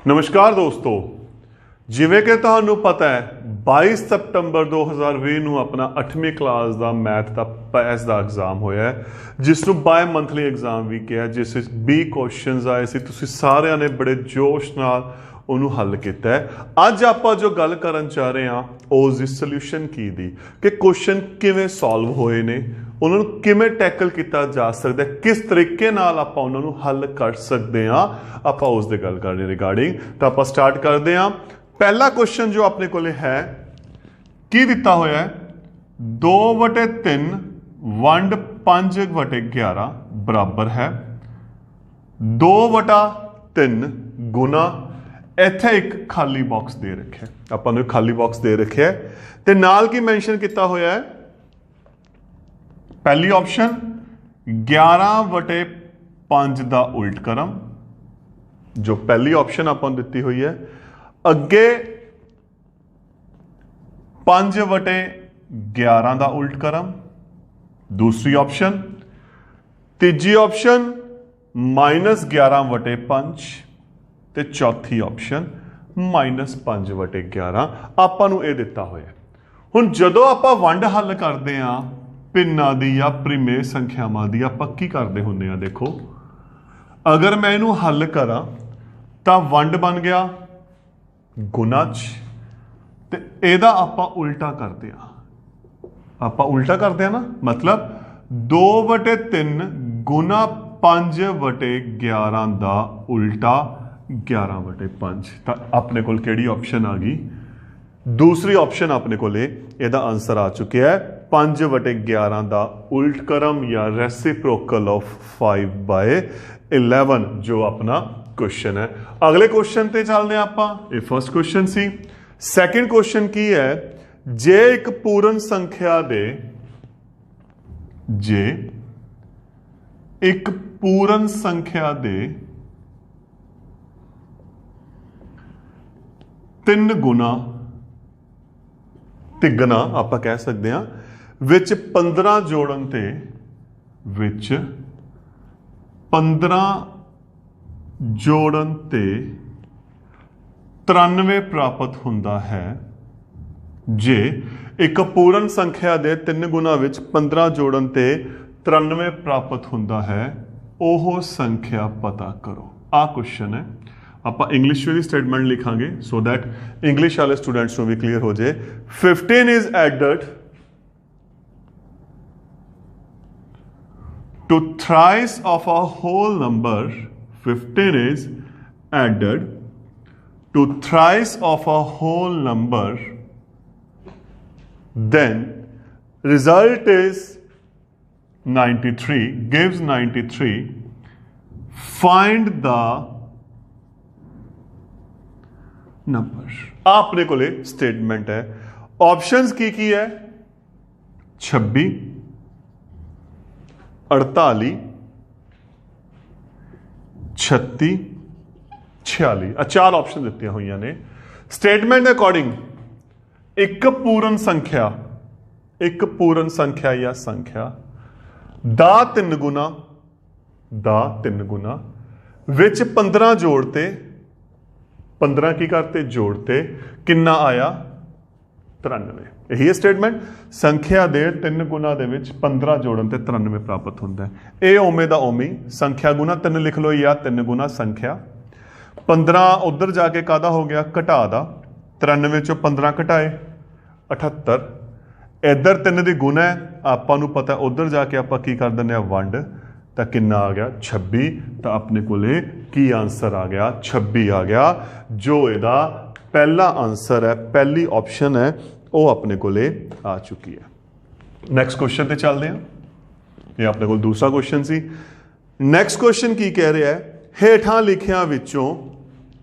नमस्कार दोस्तों, जिवें कि तुहानू पता है 22 सितंबर 2020 ਨੂੰ ਆਪਣਾ 8ਵੀਂ ਕਲਾਸ ਦਾ ਮੈਥ ਦਾ ਪੈਸ ਦਾ ਐਗਜ਼ਾਮ ਹੋਇਆ ਹੈ, ਜਿਸ ਨੂੰ ਬਾਈ ਮੰਥਲੀ ਐਗਜ਼ਾਮ ਵੀ ਕਿਹਾ, ਜਿਸ ਵਿੱਚ 20 ਕੁਐਸਚਨਸ ਆਏ ਸੀ। ਤੁਸੀਂ ਸਾਰਿਆਂ ਨੇ ਬੜੇ ਜੋਸ਼ ਨਾਲ ਉਹਨੂੰ ਹੱਲ ਕੀਤਾ ਹੈ। ਅੱਜ ਆਪਾਂ ਜੋ ਗੱਲ ਕਰਨ ਚਾਹ ਰਹੇ ਹਾਂ ਉਸ ਦੀ ਸੋਲੂਸ਼ਨ ਕੀ ਦੀ, ਕਿ ਕੁਐਸਚਨ ਕਿਵੇਂ ਸੋਲਵ ਹੋਏ ਨੇ, ਉਹਨਾਂ ਨੂੰ ਕਿਵੇਂ ਟੈਕਲ ਕੀਤਾ ਜਾ ਸਕਦਾ, ਕਿਸ ਤਰੀਕੇ ਨਾਲ ਆਪਾਂ ਉਹਨਾਂ ਨੂੰ ਹੱਲ ਕਰ ਸਕਦੇ ਹਾਂ, ਆਪਾਂ ਉਸ ਦੀ ਗੱਲ ਕਰ ਰਹੇ ਰਿਗਾਰਡਿੰਗ। ਤਾਂ ਆਪਾਂ ਸਟਾਰਟ ਕਰਦੇ ਹਾਂ। पहला क्वेश्चन जो अपने को है की दिता होया है 2/3 वंड 5/11 बराबर है 2/3 गुना इत्थे एक खाली बॉक्स दे रखे, अपन खाली बॉक्स दे रखे है ते नाल की मैंशन किया होया है। पहली ऑप्शन 11/5 का उल्ट करम, जो पहली ऑप्शन अपन दी हुई है। अगे 5/11 का उल्ट करम, दूसरी ऑप्शन। तीजी ऑप्शन -11/5 ते चौथी ऑप्शन -5/11 आपां नूं इह दिता होया। हुण जदों आपां वंड हल करदे हां भिन्नां दी या प्रिमेय संख्यावां दी, आपां की करदे हुंदे हां। देखो, अगर मैं इहनूं हल करा तां वंड बन गया गुना च, एदा आपां उल्टा करते हैं। आपां उल्टा करते हैं ना, मतलब 2/3 गुना 5/11 का उल्टा 11/5। तो अपने को केड़ी ऑप्शन आ गई? दूसरी ऑप्शन अपने को एदा आंसर आ चुके है 5/11 का उल्ट करम या रेसिप्रोकल ऑफ 5/11, जो अपना क्वेश्चन है। अगले क्वेश्चन ते चलते हैं आपां। ये फर्स्ट क्वेश्चन सी। सैकेंड क्वेश्चन की है, जे एक पूर्ण संख्या दे, जे एक पूर्ण संख्या दे 3 गुना तिगना आप कह सकते हैं, विच 15 जोड़न ते, विच 15 जोड़न ते 93 प्राप्त होंदा है। जे एक पूर्ण संख्या दे 3 गुना विच 15 जोड़न ते 93 प्राप्त होंदा है, ओह संख्या पता करो। आ क्वेश्चन है। आप इंग्लिश में भी स्टेटमेंट लिखांगे सो दैट इंग्लिश वाले स्टूडेंट्स को भी क्लियर हो जाए। 15 is added to thrice of a whole number, 15 is added to thrice of a whole number, then result is 93, gives 93. Find the number। आपने को स्टेटमेंट है। ऑप्शंस की है 26, 48, 36, 46, 4 ऑप्शन दिते हुई ने। स्टेटमेंट के अकॉर्डिंग एक पूर्ण संख्या या संख्या दा 3 गुना विच 15 जोड़ते, 15 की करते जोड़ते, किन्ना आया 93। यही है स्टेटमेंट। संख्या दे 3 गुना दे विच 15 जोड़न ते 93 प्राप्त होंदा है। ये ओमे दा ओमी, संख्या गुना 3 लिख लो या 3 गुना संख्या। 15 उधर जाके कादा हो गया घटा दा, 93 चो 15 घटाए 78, इधर 3 दी गुना है, आपां नूं पता उधर जाके आपां की कर दिंदे आ वंड, तो किन्ना आ गया 26। तो अपने को की आंसर आ गया 26 आ गया, जो इहदा पहला आंसर है, पहली ऑप्शन है, वो अपने को आ चुकी है। नैक्सट क्वेश्चन पे चलते हैं। ये अपने को दूसरा क्वेश्चन सी। नैक्सट क्वेश्चन की कह रहा है, हेठां लिखियां विचों,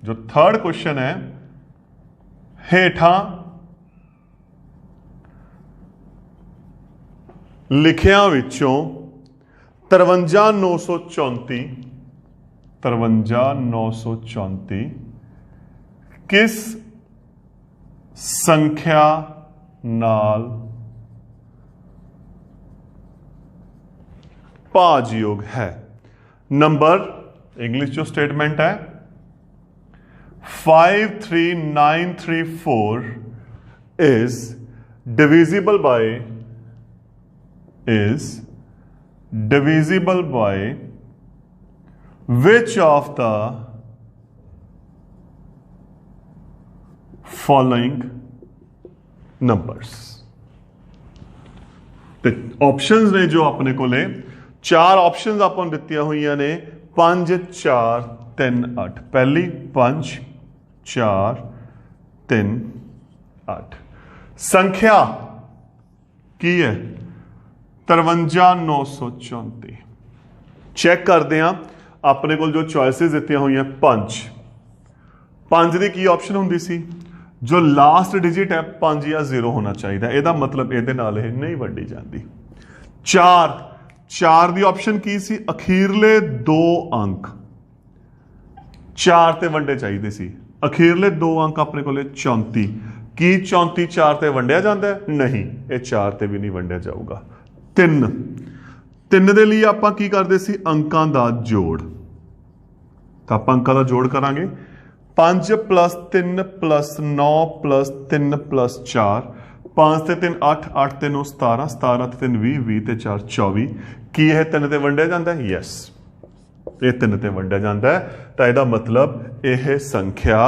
जो थर्ड क्वेश्चन है, हेठां लिखियां विचों 53,934 किस संख्या नाल भाजयोग है। नंबर इंग्लिश जो स्टेटमेंट है 53934 is divisible by which of the following numbers? ਤੇ ਆਪਸ਼ਨਸ ਨੇ ਜੋ ਆਪਣੇ ਕੋਲੇ ਚਾਰ ਆਪਸ਼ਨਸ ਆਪਾਂ ਨੂੰ ਦਿੱਤੀਆਂ ਹੋਈਆਂ ਨੇ 5 4 3 8 ਪਹਿਲੀ 5 4 3 8 ਸੰਖਿਆ ਕੀ ਹੈ 53934 ਚੈੱਕ ਕਰਦੇ ਆ ਆਪਣੇ ਕੋਲ ਜੋ ਚੋਇਸਿਸ ਦਿੱਤੀਆਂ ਹੋਈਆਂ 5 ਦੀ ਕੀ ਆਪਸ਼ਨ ਹੁੰਦੀ ਸੀ ਜੋ ਲਾਸਟ ਡਿਜਿਟ ਹੈ 5 ਜਾਂ 0 ਹੋਣਾ ਚਾਹੀਦਾ ਇਹਦਾ ਮਤਲਬ ਇਹਦੇ ਨਾਲ ਇਹ ਨਹੀਂ ਵੰਡੀ ਜਾਂਦੀ 4 ਦੀ ਆਪਸ਼ਨ ਕੀ ਸੀ ਅਖੀਰਲੇ 2 ਅੰਕ 4 ਤੇ ਵੰਡੇ ਚਾਹੀਦੇ ਸੀ ਅਖੀਰਲੇ 2 ਅੰਕ ਆਪਣੇ ਕੋਲੇ 34 ਕੀ 34 4 ਤੇ ਵੰਡਿਆ ਜਾਂਦਾ ਨਹੀਂ ਇਹ 4 ਤੇ ਵੀ ਨਹੀਂ ਵੰਡਿਆ ਜਾਊਗਾ 3 ਦੇ ਲਈ ਆਪਾਂ ਕੀ ਕਰਦੇ ਸੀ ਅੰਕਾਂ ਦਾ ਜੋੜ ਤਾਂ ਆਪਾਂ ਅੰਕਾਂ ਦਾ ਜੋੜ ਕਰਾਂਗੇ 5 + 3 + 9 + 3 + 4 5 ਤੇ 3 8 8 ਤੇ 9 17 17 ਤੇ 3 20 20 ਤੇ 4 24 ਕੀ ਇਹ 3 ਤੇ ਵੰਡਿਆ ਜਾਂਦਾ ਹੈ ਯੈਸ ਇਹ 3 ਤੇ ਵੰਡਿਆ ਜਾਂਦਾ ਹੈ ਤਾਂ ਇਹਦਾ ਮਤਲਬ ਇਹ ਸੰਖਿਆ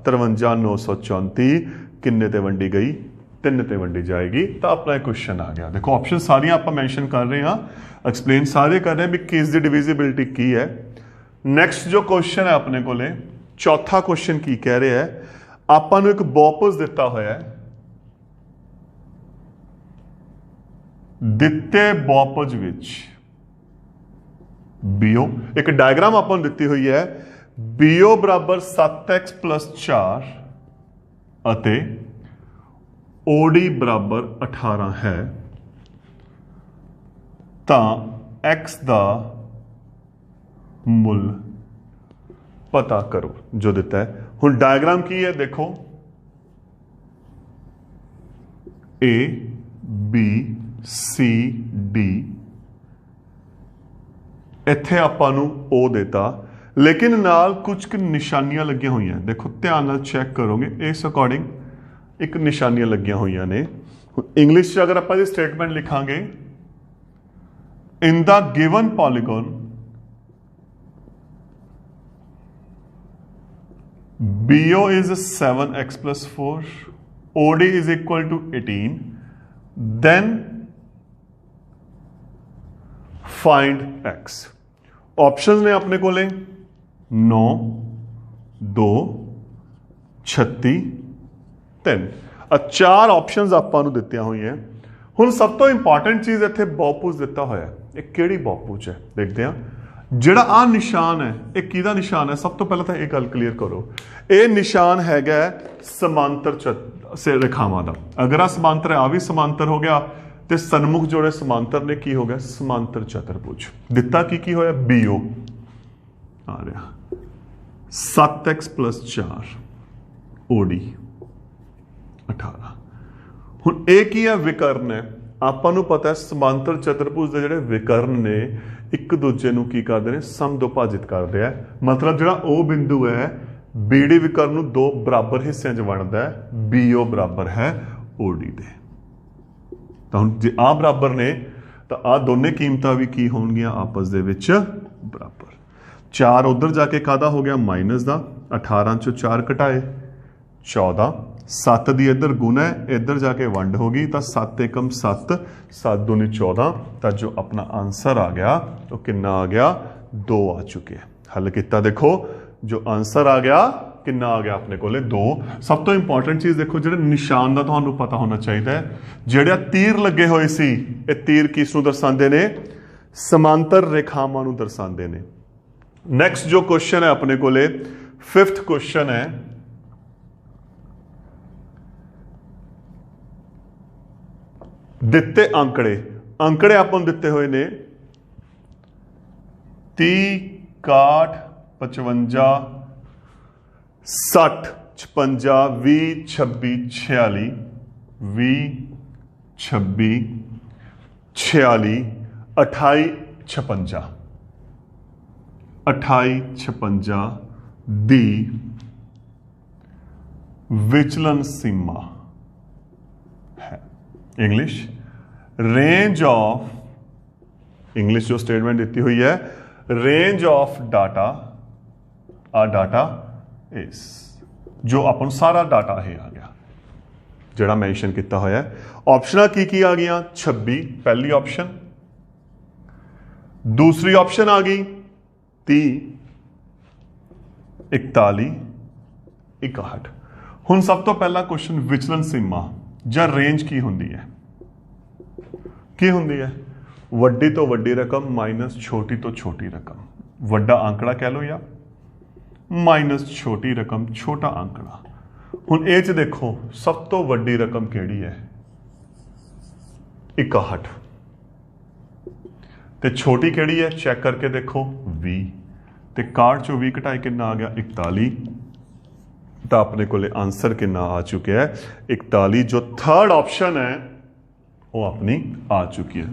53934 ਕਿੰਨੇ ਤੇ ਵੰਡੀ ਗਈ 3 ਤੇ ਵੰਡੀ ਜਾਏਗੀ ਤਾਂ ਆਪਣਾ ਕੁਐਸਚਨ ਆ ਗਿਆ ਦੇਖੋ ਆਪਸ਼ਨ ਸਾਰੀਆਂ ਆਪਾਂ ਮੈਂਸ਼ਨ ਕਰ ਰਹੇ ਹਾਂ ਐਕਸਪਲੇਨ ਸਾਰੇ ਕਰ ਰਹੇ ਹਾਂ ਵੀ ਕਿਸ ਦੀ ਡਿਵੀਜ਼ਿਬਿਲਿਟੀ ਕੀ ਹੈ ਨੈਕਸਟ ਜੋ ਕੁਐਸਚਨ ਹੈ ਆਪਣੇ ਕੋਲੇ ਚੌਥਾ ਕੁਐਸਚਨ ਕੀ ਕਹਿ ਰਿਹਾ ਹੈ ਆਪਾਂ ਨੂੰ ਇੱਕ ਬਹੁਪਦ ਦਿੱਤਾ ਹੋਇਆ ਹੈ ਦਿੱਤੇ ਬਹੁਪਦ ਵਿੱਚ BO ਇੱਕ ਡਾਇਗਰਾਮ ਆਪਾਂ ਨੂੰ ਦਿੱਤੀ ਹੋਈ ਹੈ BO ਬਰਾਬਰ 7x + 4 ਅਤੇ OD ਬਰਾਬਰ 18 ਹੈ ਤਾਂ x ਦਾ ਮੁੱਲ ਪਤਾ ਕਰੋ ਜੋ ਦਿੱਤਾ ਹੈ ਹੁਣ ਡਾਇਗਰਾਮ ਕੀ ਹੈ ਦੇਖੋ A B C D ਇੱਥੇ ਆਪਾਂ ਨੂੰ O ਦਿੱਤਾ ਲੇਕਿਨ ਨਾਲ ਕੁਝ ਕੁ ਨਿਸ਼ਾਨੀਆਂ ਲੱਗੀਆਂ ਹੋਈਆਂ ਦੇਖੋ ਧਿਆਨ ਨਾਲ ਚੈੱਕ ਕਰੋਗੇ ਇਸ ਅਕੋਰਡਿੰਗ ਇੱਕ ਨਿਸ਼ਾਨੀਆਂ ਲੱਗੀਆਂ ਹੋਈਆਂ ਨੇ ਇੰਗਲਿਸ਼ 'ਚ ਅਗਰ ਆਪਾਂ ਇਹ ਸਟੇਟਮੈਂਟ ਲਿਖਾਂਗੇ in the given polygon BO is 7x + 4 OD is equal to 18 then find x options ਨੇ ਆਪਣੇ ਕੋਲੇ 9 2 36 3 ਚਾਰ ਆਪਸ਼ਨਸ ਆਪਾਂ ਨੂੰ ਦਿੱਤੀਆਂ ਹੋਈਆਂ ਹੁਣ ਸਭ ਤੋਂ ਇੰਪੋਰਟੈਂਟ ਚੀਜ਼ ਇੱਥੇ ਬਹੁਪਦ ਦਿੱਤਾ ਹੋਇਆ ਇਹ ਕਿਹੜੀ ਬਹੁਪਦ ਹੈ ਦੇਖਦੇ ਹਾਂ ਜਿਹੜਾ ਆ ਨਿਸ਼ਾਨ ਹੈ ਇਹ ਕਿਹਦਾ ਨਿਸ਼ਾਨ ਹੈ ਸਭ ਤੋਂ ਪਹਿਲਾਂ ਤਾਂ ਇਹ ਗੱਲ ਕਲੀਅਰ ਕਰੋ ਇਹ ਨਿਸ਼ਾਨ ਹੈਗਾ ਸਮਾਂਤਰ ਰੇਖਾਵਾਂ ਦਾ ਅਗਰ ਆ ਸਮਾਂਤਰ ਹੈ ਆ ਵੀ ਸਮਾਂਤਰ ਹੋ ਗਿਆ ਤੇ ਸਨਮੁਖ ਜੋੜੇ ਸਮਾਂਤਰ ਨੇ ਕੀ ਹੋ ਗਿਆ ਸਮਾਂਤਰ ਚਤੁਰਭੁਜ ਦਿੱਤਾ ਕੀ ਹੋਇਆ BO ਆ ਰਿਹਾ 7x + 4 OD 18 ਹੁਣ ਇਹ ਕੀ ਹੈ ਵਿਕਰਨ ਹੈ ਆਪਾਂ ਨੂੰ ਪਤਾ ਹੈ ਸਮਾਂਤਰ ਚਤੁਰਭੁਜ ਦੇ ਜਿਹੜੇ ਵਿਕਰਨ ਨੇ ਇੱਕ ਦੂਜੇ ਨੂੰ ਕੀ ਕਰਦੇ ਨੇ ਸਮਦੁਭਾਜਿਤ ਕਰਦੇ ਆ ਮਤਲਬ ਜਿਹੜਾ ਉਹ ਬਿੰਦੂ ਹੈ BD ਵਿਕਰਨ ਨੂੰ ਦੋ ਬਰਾਬਰ ਹਿੱਸਿਆਂ 'ਚ ਵੰਡਦਾ ਹੈ BO ਬਰਾਬਰ ਹੈ OD ਦੇ ਤਾਂ ਹੁਣ ਜੇ ਆ ਬਰਾਬਰ ਨੇ ਤਾਂ ਆ ਦੋਨੇ ਕੀਮਤਾਂ ਵੀ ਕੀ ਹੋਣਗੀਆਂ ਆਪਸ ਦੇ ਵਿੱਚ ਬਰਾਬਰ 4 ਉਧਰ ਜਾ ਕੇ ਕਾਹਦਾ ਹੋ ਗਿਆ ਮਾਈਨਸ ਦਾ 18 ਚੋਂ 4 ਘਟਾਏ 14 7 ਦੀ ਇੱਧਰ ਗੁਣ ਹੈ ਇੱਧਰ ਜਾ ਕੇ ਵੰਡ ਹੋ ਗਈ ਤਾਂ 7 ਏਕਮ 7 7 दूनी 14 ਤਾਂ ਜੋ ਆਪਣਾ ਆਨਸਰ ਆ ਗਿਆ ਉਹ ਕਿੰਨਾ ਆ ਗਿਆ 2 ਆ ਚੁੱਕੇ ਹੱਲ ਕੀਤਾ ਦੇਖੋ ਜੋ ਆਨਸਰ ਆ ਗਿਆ ਕਿੰਨਾ ਆ ਗਿਆ ਆਪਣੇ ਕੋਲੇ 2 ਸਭ ਤੋਂ ਇੰਪੋਰਟੈਂਟ ਚੀਜ਼ ਦੇਖੋ ਜਿਹੜੇ ਨਿਸ਼ਾਨ ਦਾ ਤੁਹਾਨੂੰ ਪਤਾ ਹੋਣਾ ਚਾਹੀਦਾ ਹੈ ਜਿਹੜਾ ਤੀਰ ਲੱਗੇ ਹੋਏ ਸੀ ਇਹ ਤੀਰ ਕਿਸ ਨੂੰ ਦਰਸਾਉਂਦੇ ਨੇ ਸਮਾਂਤਰ ਰੇਖਾਵਾਂ ਨੂੰ ਦਰਸਾਉਂਦੇ ਨੇ ਨੈਕਸਟ ਜੋ ਕੁਐਸਚਨ ਹੈ ਆਪਣੇ ਕੋਲੇ 5th ਕੁਐਸਚਨ ਹੈ ਦਿੱਤੇ ਅੰਕੜੇ ਆਪਾਂ ਨੂੰ ਦਿੱਤੇ ਹੋਏ ਨੇ 30 61 55 60 56 20 26 46 20 26 46 28 56 28 56 ਦੀ विचलन सीमा है। इंग्लिश रेंज ऑफ, इंग्लिश जो स्टेटमेंट दी हुई है, रेंज ऑफ डाटा, आ डाटा इज, जो अपन सारा डाटा ही आ गया जड़ा मैंशन किया होया है। ऑप्शनां की आ गई? 26 पहली ऑप्शन, दूसरी ऑप्शन आ गई 30, 41, 61। हुण सब तो पहला क्वेश्चन विचलन सीमा ਜਾਂ रेंज की हुंदी है? की हुंदी है? वड्डी तो वड्डी रकम माइनस छोटी तो छोटी रकम, वड्डा आंकड़ा कह लो या माइनस छोटी रकम छोटा आंकड़ा। हुण ये च देखो सब तो वड्डी रकम केड़ी है? 61। ते छोटी केड़ी है? चेक करके देखो 20, ते 61 चो 20 घटाए कितना आ गया? 41। तो अपने को आंसर कितना आ चुका है? 41। जो थर्ड ऑप्शन है वो अपनी आ चुकी है।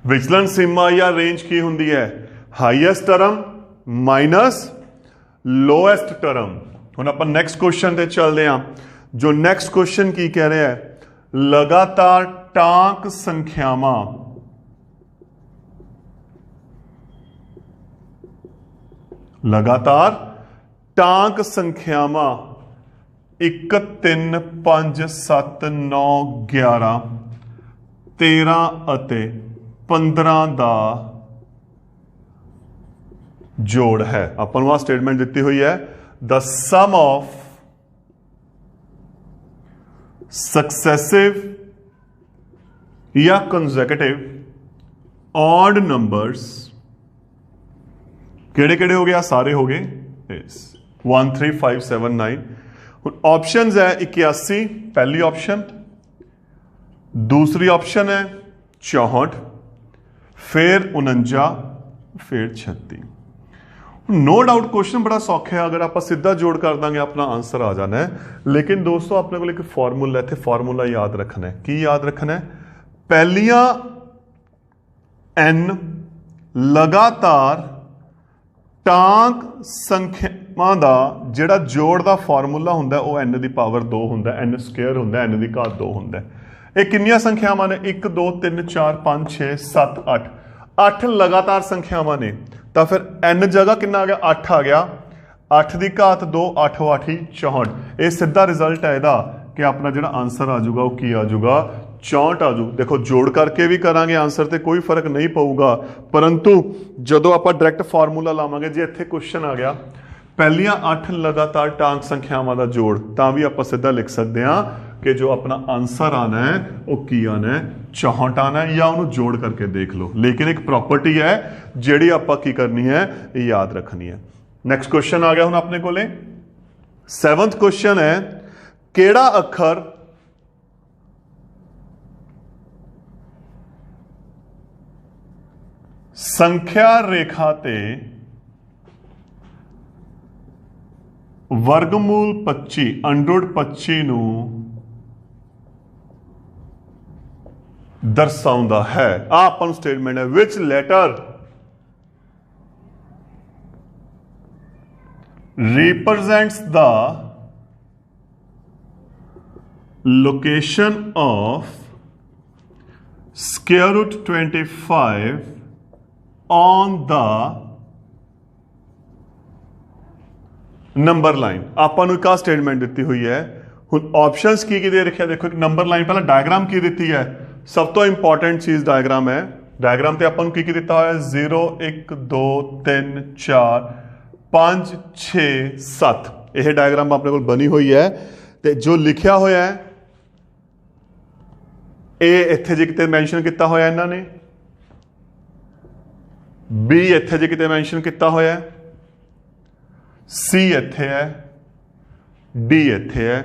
विचलन सीमा या रेंज की हुंदी है? Highest term minus lowest term. हुण आपां नैक्सट क्वेश्चन ते चलते हैं। जो नैक्सट क्वेश्चन की कह रहा है? लगातार टांक संख्यावां लगातार टांक संख्यावां 1 3 5 7 9 11 13 ਅਤੇ 15 ਦਾ जोड़ है। अपन वहां स्टेटमेंट दी हुई है, द सम ऑफ सक्सेसिव या कंसेक्यूटिव ऑड नंबर्स, केड़े केड़े हो गया? सारे हो गए 1 3 5 7 9। ऑप्शन है 81 पहली ऑप्शन, दूसरी ऑप्शन है 64, फिर 49, फिर 36। नो डाउट क्वेश्चन बड़ा सौखा है, अगर आप सीधा जोड़ कर देंगे अपना आंसर आ जाना है। लेकिन दोस्तों अपने को एक फॉर्मूला इतने फॉर्मूला याद रखना है। की याद रखना है? पहलिया n लगातार टांक संख्यावां दा जिहड़ा जोड़ का फॉर्मूला हुंदा वो n की पावर 2 हुंदा, n स्क्वेयर हुंदा, n की घात 2 हुंदा। ये कितनियां संख्यावां ने? 1 2 3 4 5 6 7 8, 8 लगातार संख्यावां ने। तो फिर n जगह कितना आ गया? 8 आ गया। 8 की घात 2, 8 8 64। ये सीधा रिजल्ट है इसका कि अपना जो आंसर आ जाऊगा वो की आ जाऊगा? 64 आ जाऊ। देखो जोड़ करके भी करांगे आंसर से कोई फर्क नहीं पऊगा, परंतु जदों आप डायरैक्ट फार्मूला लावांगे, जे इत्थे क्वेश्चन आ गया पहलियां 8 लगातार टांक संख्यावां का जोड़, तां भी आप सीधा लिख सकते हैं कि जो अपना आंसर आना है वो की आना है? 64 आना है, या उन्होंने जोड़ करके देख लो। लेकिन एक प्रॉपर्टी है जिहड़ी आपां की करनी है, याद रखनी है। नैक्सट क्वेश्चन आ गया हुण अपने कोले 7th क्वेश्चन है, केड़ा अखर संख्या रेखा ते वर्गमूल 25 अंडर 25 नू दर्शाउंदा है? आपन स्टेटमेंट है, which letter represents the location of square root 25 on the number line. आपन एक स्टेटमेंट दी हुई है। हुण ऑप्शंस की दे रखे? देखो एक नंबर लाइन, पहला डायग्राम की दी है? सब तो इंपॉर्टेंट चीज डायग्राम है। डायग्राम ते अपन की दिता हुआ है 0 1 2 3 4 5 6 7। यह डायग्राम अपने को बनी हुई है। ते जो लिखा होया है ए इत्थे जे किते मैंशन किया होया इन्होंने, बी इत्थे जे किते मैंशन किया होया है, सी इत्थे है, डी इत्थे है।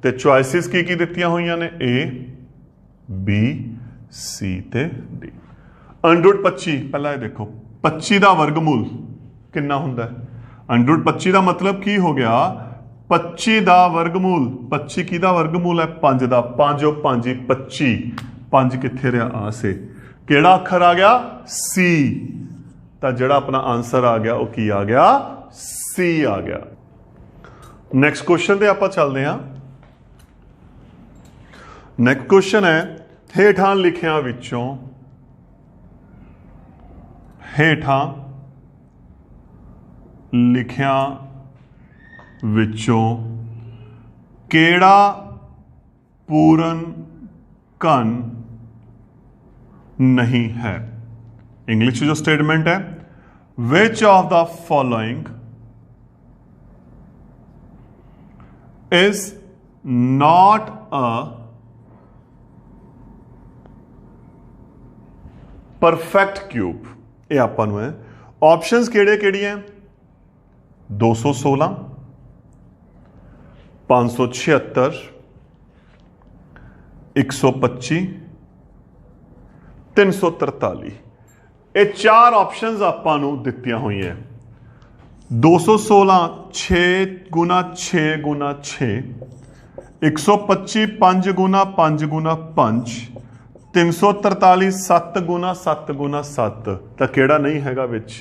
ते चॉइसिस की दित्तियां हुई ने? ए बी सी ते डी। अंडर 25 पहला देखो 25 का वर्गमूल कितना हुंदा है? अंडर 25 का मतलब की हो गया? 25 का वर्गमूल, 25 की वर्गमूल है 5 का, 5 5 25, 5 कित्थे रहा? आ से केड़ा अखर आ गया? सी। तो जिहड़ा अपना आंसर आ गया वो की आ गया? सी आ गया। ਨੈਕਸਟ ਕੁਐਸਚਨ ਤੇ ਆਪਾਂ ਚੱਲਦੇ ਹਾਂ। ਨੈਕਸਟ ਕੁਐਸਚਨ ਹੈ ਹੇਠਾਂ ਲਿਖਿਆਂ ਵਿੱਚੋਂ ਕਿਹੜਾ ਪੂਰਨ ਘਨ नहीं है। इंग्लिश जो स्टेटमेंट है, which of the following is not a perfect cube. ये आपां नूं है ऑप्शंस किहड़े हैं 216 576 125 343। ਇਹ ਚਾਰ ਆਪਸ਼ਨਸ ਆਪਾਂ ਨੂੰ ਦਿੱਤੀਆਂ ਹੋਈਆਂ 216 6 ਗੁਣਾ 6 ਗੁਣਾ 6 125 5 ਗੁਣਾ 5 ਗੁਣਾ 5 343 7 ਗੁਣਾ 7 ਗੁਣਾ 7। ਤਾਂ ਕਿਹੜਾ ਨਹੀਂ ਹੈਗਾ ਵਿੱਚ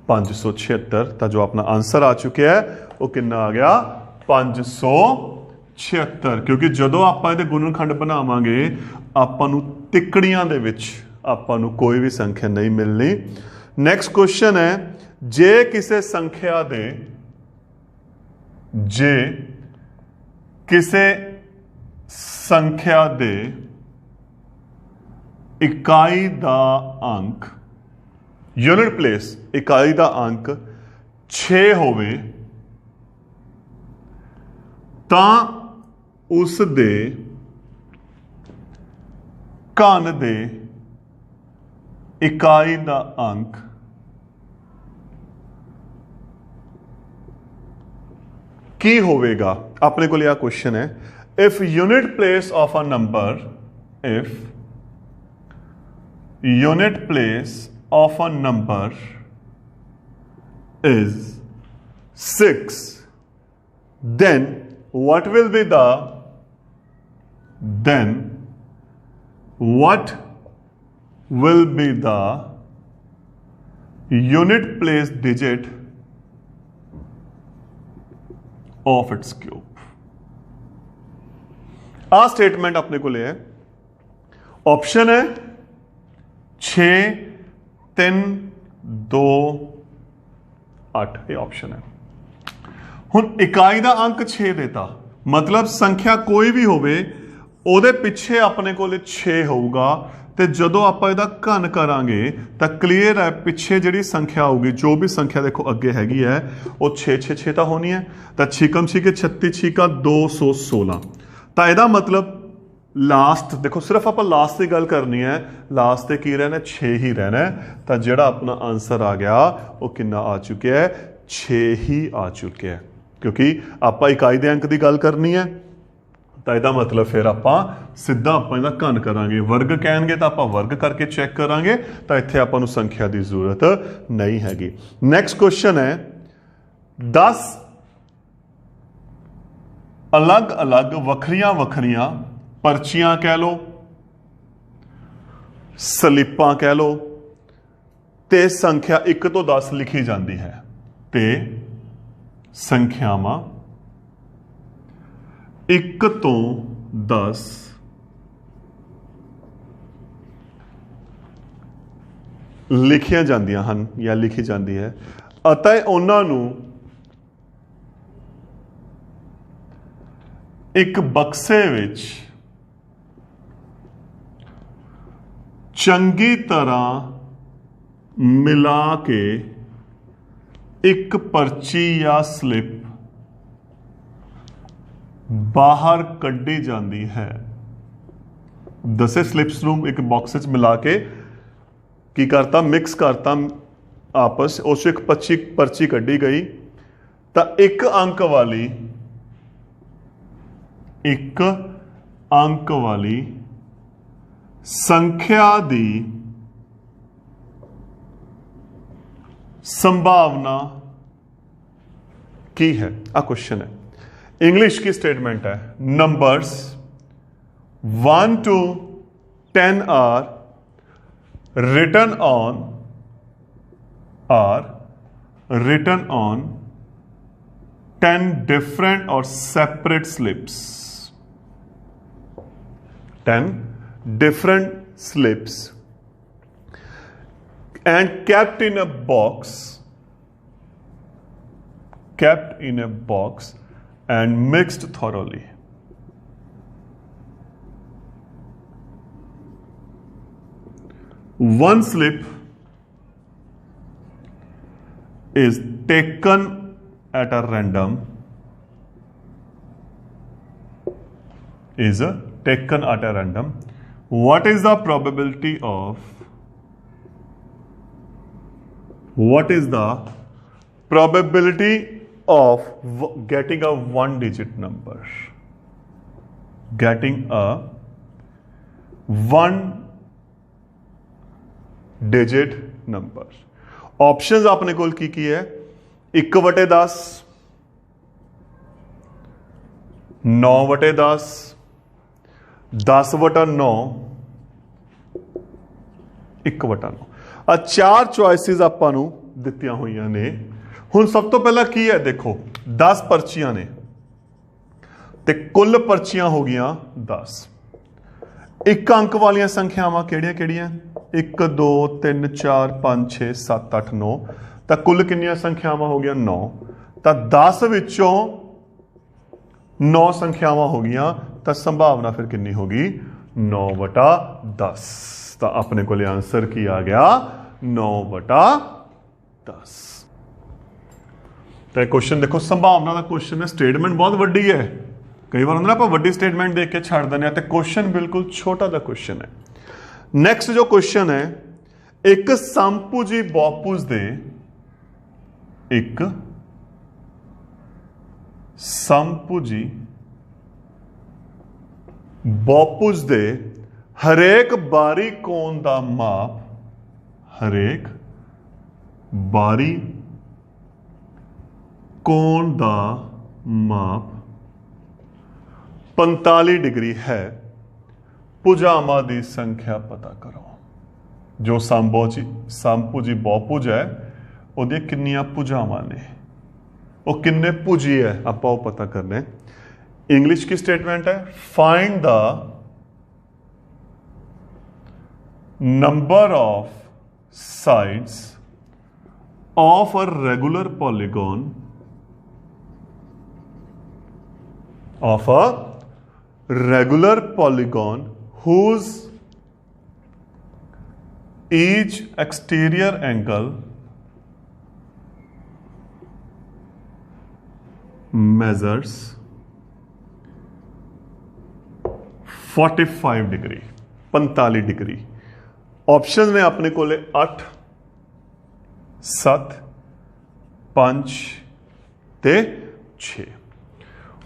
576। ਤਾਂ ਜੋ ਆਪਣਾ ਆਨਸਰ ਆ ਚੁੱਕਿਆ ਹੈ ਉਹ ਕਿੰਨਾ ਆ ਗਿਆ 576। ਕਿਉਂਕਿ ਜਦੋਂ ਆਪਾਂ ਇਹਦੇ ਗੁਣਨਖੰਡ ਬਣਾਵਾਂਗੇ ਆਪਾਂ ਨੂੰ ਤਿੱਕੜੀਆਂ ਦੇ ਵਿੱਚ ਆਪਾਂ ਨੂੰ ਕੋਈ ਵੀ ਸੰਖਿਆ ਨਹੀਂ ਮਿਲਣੀ। ਨੈਕਸਟ ਕੁਐਸਚਨ ਹੈ ਜੇ ਕਿਸੇ ਸੰਖਿਆ ਦੇ ਇਕਾਈ ਦਾ ਅੰਕ ਯੂਨਿਟ ਪਲੇਸ ਇਕਾਈ ਦਾ ਅੰਕ 6 ਹੋਵੇ ਤਾਂ ਉਸ ਦੇ ਘਨ ਦੇ ਇਕਾਈ ਦਾ ਅੰਕ ਕੀ ਹੋਵੇਗਾ। ਆਪਣੇ ਕੋਲ ਇਹ ਕੁਐਸਚਨ ਹੈ if unit place of a number is 6 then what will be the unit place digit of its cube। आ स्टेटमेंट अपने को ले है ऑप्शन है 6 3 2 8। ये ऑप्शन है। हुण इकाई का अंक 6 देता मतलब संख्या कोई भी होवे ਉਹਦੇ ਪਿੱਛੇ ਆਪਣੇ ਕੋਲ 6 ਹੋਊਗਾ ਤੇ ਜਦੋਂ ਆਪਾਂ ਇਹਦਾ ਘਨ ਕਰਾਂਗੇ ਤਾਂ ਕਲੀਅਰ ਹੈ ਪਿੱਛੇ ਜਿਹੜੀ ਸੰਖਿਆ ਆਊਗੀ ਜੋ ਵੀ ਸੰਖਿਆ ਦੇਖੋ ਅੱਗੇ ਹੈਗੀ ਹੈ ਉਹ 6 6 6 ਤਾਂ ਹੋਣੀ ਹੈ ਤਾਂ 6 6 36 6 216। ਤਾਂ ਇਹਦਾ ਮਤਲਬ ਲਾਸਟ ਦੇਖੋ ਸਿਰਫ ਆਪਾਂ ਲਾਸਟ ਦੀ ਗੱਲ ਕਰਨੀ ਹੈ ਲਾਸਟ ਤੇ ਕੀ ਰਹਿਣਾ 6 ਹੀ ਰਹਿਣਾ ਤਾਂ ਜਿਹੜਾ ਆਪਣਾ ਆਨਸਰ ਆ ਗਿਆ ਉਹ ਕਿੰਨਾ ਆ ਚੁੱਕਿਆ ਹੈ 6 ਹੀ ਆ ਚੁੱਕਿਆ ਹੈ ਕਿਉਂਕਿ ਆਪਾਂ ਇਕਾਈ ਦੇ ਅੰਕ ਦੀ ਗੱਲ ਕਰਨੀ ਹੈ। ਤਾਂ ਇਹਦਾ ਮਤਲਬ ਫਿਰ ਆਪਾਂ ਸਿੱਧਾ ਆਪਾਂ ਇਹਦਾ ਘਨ ਕਰਾਂਗੇ ਵਰਗ ਕਹਿਣਗੇ ਤਾਂ ਆਪਾਂ ਵਰਗ ਕਰਕੇ ਚੈੱਕ ਕਰਾਂਗੇ ਤਾਂ ਇੱਥੇ ਆਪਾਂ ਨੂੰ ਸੰਖਿਆ ਦੀ ਜ਼ਰੂਰਤ ਨਹੀਂ ਹੈਗੀ। ਨੈਕਸਟ ਕੁਐਸਚਨ ਹੈ 10 ਅਲੱਗ-ਅਲੱਗ ਵੱਖਰੀਆਂ ਪਰਚੀਆਂ ਕਹਿ ਲਓ ਸਲਿੱਪਾਂ ਕਹਿ ਲਓ ਤੇ ਸੰਖਿਆ 1 ਤੋਂ 10 ਲਿਖੀ ਜਾਂਦੀ ਹੈ ਤੇ ਸੰਖਿਆਵਾਂ 1 ਤੋਂ 10 ਲਿਖੀਆਂ ਜਾਂਦੀਆਂ ਹਨ ਜਾਂ ਲਿਖੀ ਜਾਂਦੀ ਹੈ ਅਤੇ ਉਹਨਾਂ ਨੂੰ ਇੱਕ ਬਕਸੇ ਵਿੱਚ ਚੰਗੀ ਤਰ੍ਹਾਂ ਮਿਲਾ ਕੇ ਇੱਕ ਪਰਚੀ ਜਾਂ ਸਲਿੱਪ ਬਾਹਰ ਕੱਢੀ ਜਾਂਦੀ ਹੈ। 10 ਸਲਿੱਪਸ ਨੂੰ ਇੱਕ ਬਾਕਸ ਵਿੱਚ ਮਿਲਾ ਕੇ ਕੀ ਕਰਤਾ ਮਿਕਸ ਕਰਤਾ ਆਪਸ ਉਸ ਇੱਕ ਪਰਚੀ ਕੱਢੀ ਗਈ ਤਾਂ ਇੱਕ ਅੰਕ ਵਾਲੀ ਸੰਖਿਆ ਦੀ संभावना की है। आ क्वेश्चन है इंग्लिश की स्टेटमेंट है numbers 1 to 10 are written on 10 different or separate slips. 10 different slips and kept in a box and mixed thoroughly. One slip is taken at a random, What is the probability of getting a one digit number? Getting a one digit number. Options अपने कोल की है 1/10, 9/10, 10/9, 1/9। ਆ ਚਾਰ choices ਆਪਾਂ ਨੂੰ ਦਿੱਤੀਆਂ ਹੋਈਆਂ ਨੇ। ਹੁਣ ਸਭ ਤੋਂ ਪਹਿਲਾਂ ਕੀ ਹੈ ਦੇਖੋ 10 ਪਰਚੀਆਂ ਨੇ ਤੇ ਕੁੱਲ ਪਰਚੀਆਂ ਹੋ ਗਈਆਂ 10। ਇੱਕ ਅੰਕ ਵਾਲੀਆਂ ਸੰਖਿਆਵਾਂ ਕਿਹੜੀਆਂ 1 2 3 4 5 6 7 8 9 ਤਾਂ ਕੁੱਲ ਕਿੰਨੀਆਂ ਸੰਖਿਆਵਾਂ ਹੋ ਗਈਆਂ 9। ਤਾਂ 10 ਵਿੱਚੋਂ 9 ਸੰਖਿਆਵਾਂ ਹੋ ਗਈਆਂ ਤਾਂ ਸੰਭਾਵਨਾ ਫਿਰ ਕਿੰਨੀ ਹੋ ਗਈ 9/10। ਤਾਂ ਆਪਣੇ ਕੋਲੇ ਆਨਸਰ ਕੀ ਆ ਗਿਆ 9/10। ਤਾਂ ਕੁਐਸਚਨ ਦੇਖੋ ਸੰਭਾਵਨਾ ਦਾ ਕੁਐਸਚਨ ਹੈ, ਸਟੇਟਮੈਂਟ ਬਹੁਤ ਵੱਡੀ ਹੈ। ਕਈ ਵਾਰ ਹੁੰਦਾ ਆਪਾਂ ਵੱਡੀ ਸਟੇਟਮੈਂਟ ਦੇਖ ਕੇ ਛੱਡ ਦਿੰਦੇ ਆ ਤੇ ਕੁਐਸਚਨ ਬਿਲਕੁਲ ਛੋਟਾ ਜਿਹਾ ਕੁਐਸਚਨ ਹੈ। ਨੈਕਸਟ ਜੋ ਕੁਐਸਚਨ ਹੈ ਇੱਕ ਸਮਭੁਜੀ ਬਹੁਭੁਜ ਦੇ ਹਰੇਕ ਬਾਰੀ ਕੋਣ ਦਾ ਮਾਪ 45 डिग्री है। ਭੁਜਾਵਾਂ ਦੀ ਸੰਖਿਆ ਪਤਾ ਕਰੋ। ਜੋ ਸਮਭੁਜੀ ਬਹੁਭੁਜ ਹੈ ਉਹਦੇ ਕਿੰਨੀਆਂ ਭੁਜਾਵਾਂ ਨੇ, ਉਹ ਕਿੰਨੇ ਭੁਜੀ ਹੈ ਆਪਾਂ ਉਹ ਪਤਾ ਕਰਨਾ ਹੈ। इंग्लिश की स्टेटमेंट है find the number of sides of a regular polygon whose each exterior angle measures 45 degree 45 degree. Option ने अपने को 8 7 5 ते 6।